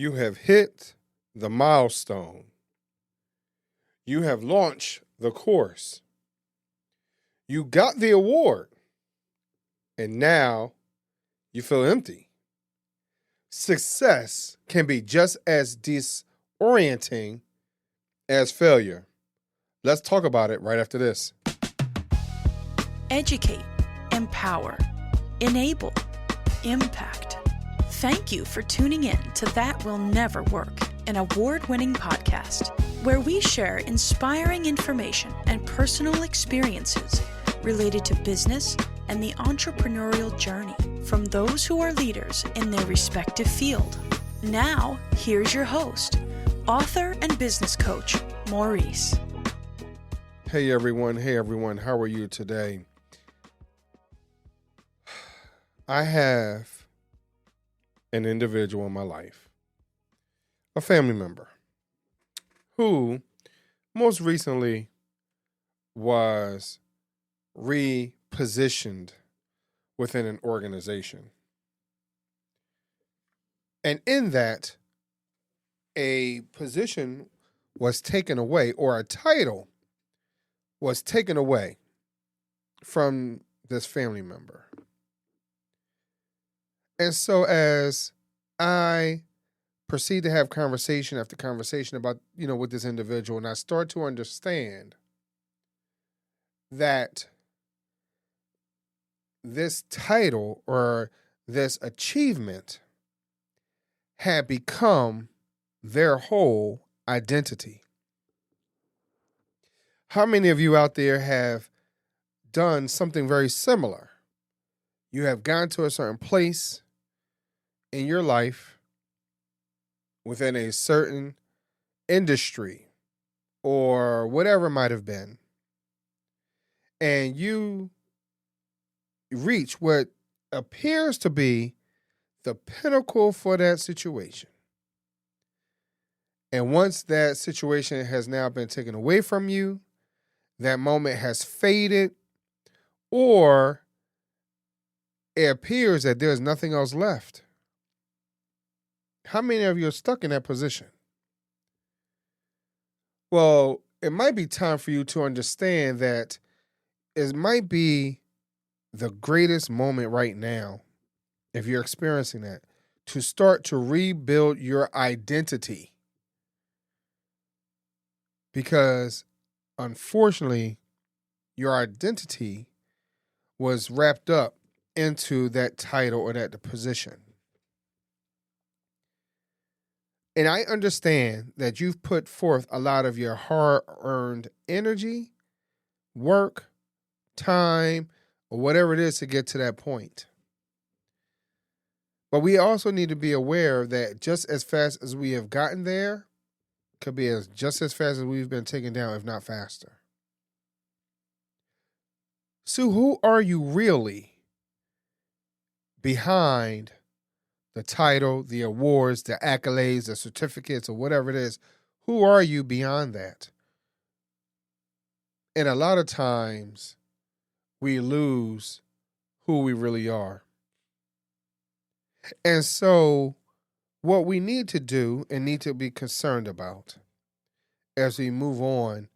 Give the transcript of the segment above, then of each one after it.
You have hit the milestone. You have launched the course. You got the award. And now you feel empty. Success can be just as disorienting as failure. Let's talk about it right after this. Educate, empower, enable, impact. Thank you for tuning in to That Will Never Work, an award-winning podcast where we share inspiring information and personal experiences related to business and the entrepreneurial journey from those who are leaders in their respective field. Now, here's your host, author and business coach, Maurice. Hey everyone, how are you today? I have an individual in my life, a family member, who most recently was repositioned within an organization. And in that, a position was taken away, or a title was taken away from this family member. And so as I proceed to have conversation after conversation about, with this individual, and I start to understand that this title or this achievement had become their whole identity. How many of you out there have done something very similar? You have gone to a certain place in your life within a certain industry or whatever it might have been, and you reach what appears to be the pinnacle for that situation. And once that situation has now been taken away from you, that moment has faded, or it appears that there's nothing else left. How many of you are stuck in that position? Well, it might be time for you to understand that it might be the greatest moment right now, if you're experiencing that, to start to rebuild your identity. Because unfortunately, your identity was wrapped up into that title or that position. And I understand that you've put forth a lot of your hard-earned energy, work, time, or whatever it is to get to that point. But we also need to be aware that just as fast as we have gotten there, could be just as fast as we've been taken down, if not faster. So who are you really behind the title, the awards, the accolades, the certificates, or whatever it is? Who are you beyond that? And a lot of times we lose who we really are. And so what we need to do and need to be concerned about as we move on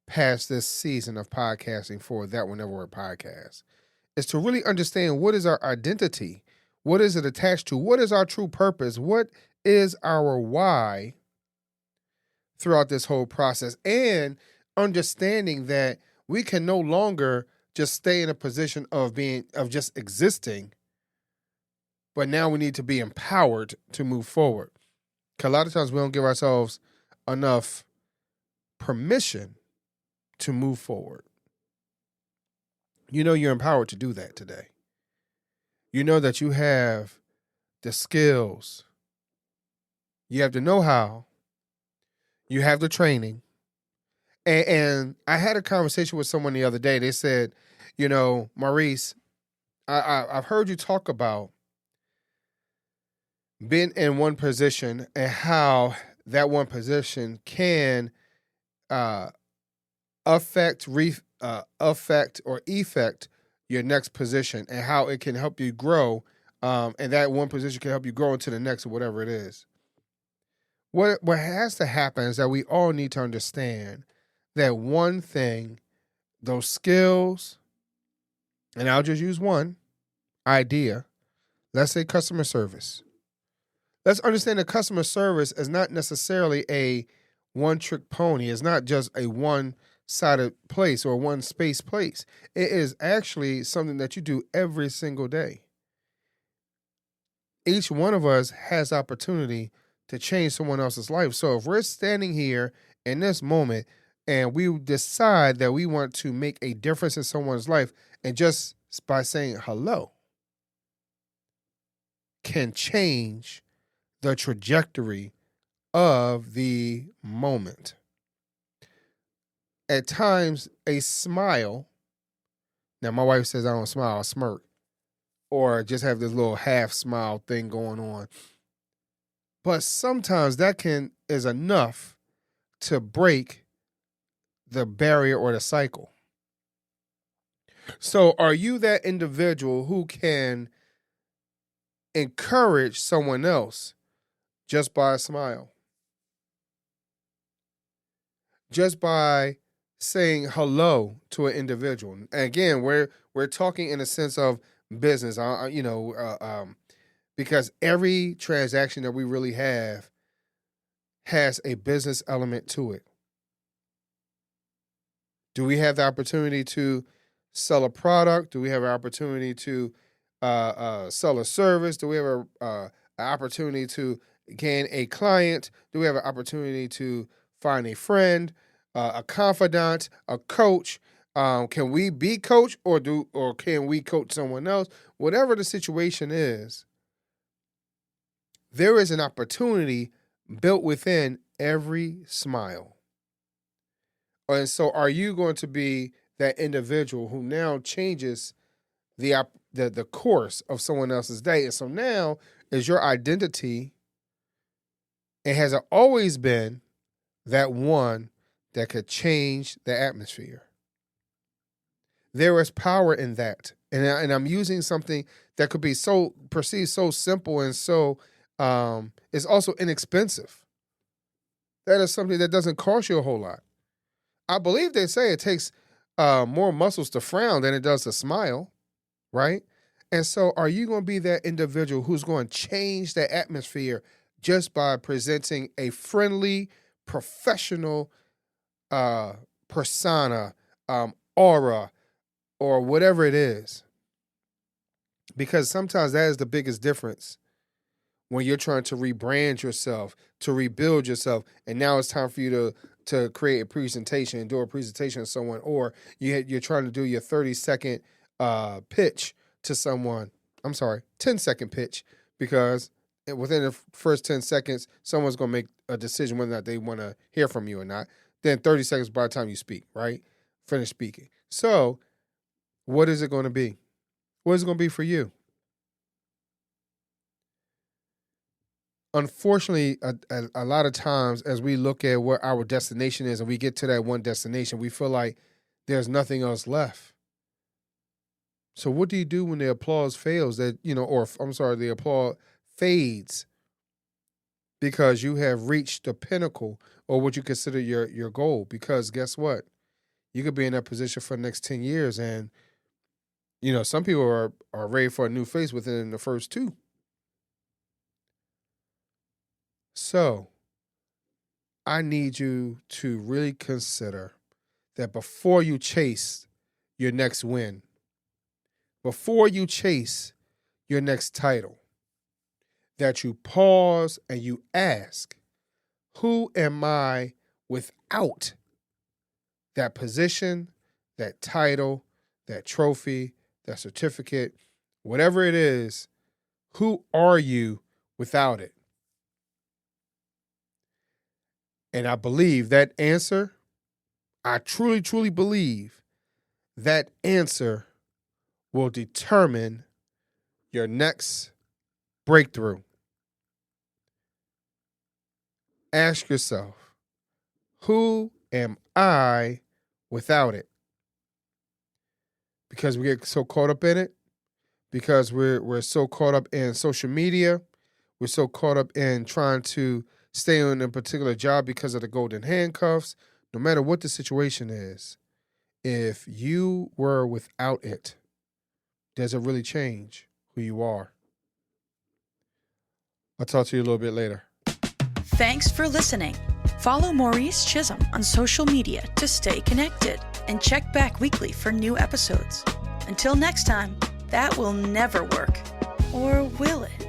past this season of podcasting for That Will Never Work podcast is to really understand, what is our identity? What is it attached to? What is our true purpose? What is our why throughout this whole process? And understanding that we can no longer just stay in a position of just existing, but now we need to be empowered to move forward. Because a lot of times we don't give ourselves enough permission to move forward. You know you're empowered to do that today. You know that you have the skills. You have the know-how. You have the training. And I had a conversation with someone the other day. They said, Maurice, I've heard you talk about being in one position and how that one position can affect or effect your next position, and how it can help you grow, and that one position can help you grow into the next, or whatever it is. What has to happen is that we all need to understand that one thing, those skills, and I'll just use one idea. Let's say customer service. Let's understand that customer service is not necessarily a one-trick pony. It's not just a one-sided place or one space place. It is actually something that you do every single day. Each one of us has opportunity to change someone else's life. So if we're standing here in this moment and we decide that we want to make a difference in someone's life, and just by saying hello can change the trajectory of the moment. At times, a smile, now my wife says I don't smile, I smirk, or just have this little half smile thing going on. But sometimes that is enough to break the barrier or the cycle. So are you that individual who can encourage someone else just by a smile? Just by saying hello to an individual. And again, we're talking in a sense of business, because every transaction that we really have has a business element to it. Do we have the opportunity to sell a product? Do we have an opportunity to sell a service? Do we have an opportunity to gain a client? Do we have an opportunity to find a friend, a confidant, a coach? Can we be coached or can we coach someone else? Whatever the situation is, there is an opportunity built within every smile. And so are you going to be that individual who now changes the course of someone else's day? And so now is your identity, and has it always been that one that could change the atmosphere? There is power in that. And I'm using something that could be so perceived so simple and so it's also inexpensive. That is something that doesn't cost you a whole lot. I believe they say it takes more muscles to frown than it does to smile, right? And so are you going to be that individual who's going to change the atmosphere just by presenting a friendly, professional persona, aura, or whatever it is? Because sometimes that is the biggest difference when you're trying to rebrand yourself, to rebuild yourself, and now it's time for you to create a presentation and do a presentation to someone, or you're trying to do your 30-second pitch to someone. I'm sorry, 10-second pitch, because within the first 10 seconds, someone's going to make a decision whether or not they want to hear from you or not. Then 30 seconds by the time you speak, right? Finish speaking. So what is it going to be? What is it going to be for you? Unfortunately, a lot of times as we look at what our destination is and we get to that one destination, we feel like there's nothing else left. So what do you do when the applause fails? The applause fades because you have reached the pinnacle or what you consider your goal? Because guess what? You could be in that position for the next 10 years and, some people are ready for a new face within the first 2. So I need you to really consider that before you chase your next win, before you chase your next title, that you pause and you ask, who am I without that position, that title, that trophy, that certificate, whatever it is? Who are you without it? And I believe that answer, I truly, truly believe that answer will determine your next breakthrough. Ask yourself, who am I without it? Because we get so caught up in it, because we're so caught up in social media, we're so caught up in trying to stay on a particular job because of the golden handcuffs, no matter what the situation is, if you were without it, does it really change who you are? I'll talk to you a little bit later. Thanks for listening. Follow Maurice Chisholm on social media to stay connected and check back weekly for new episodes. Until next time, that will never work. Or will it?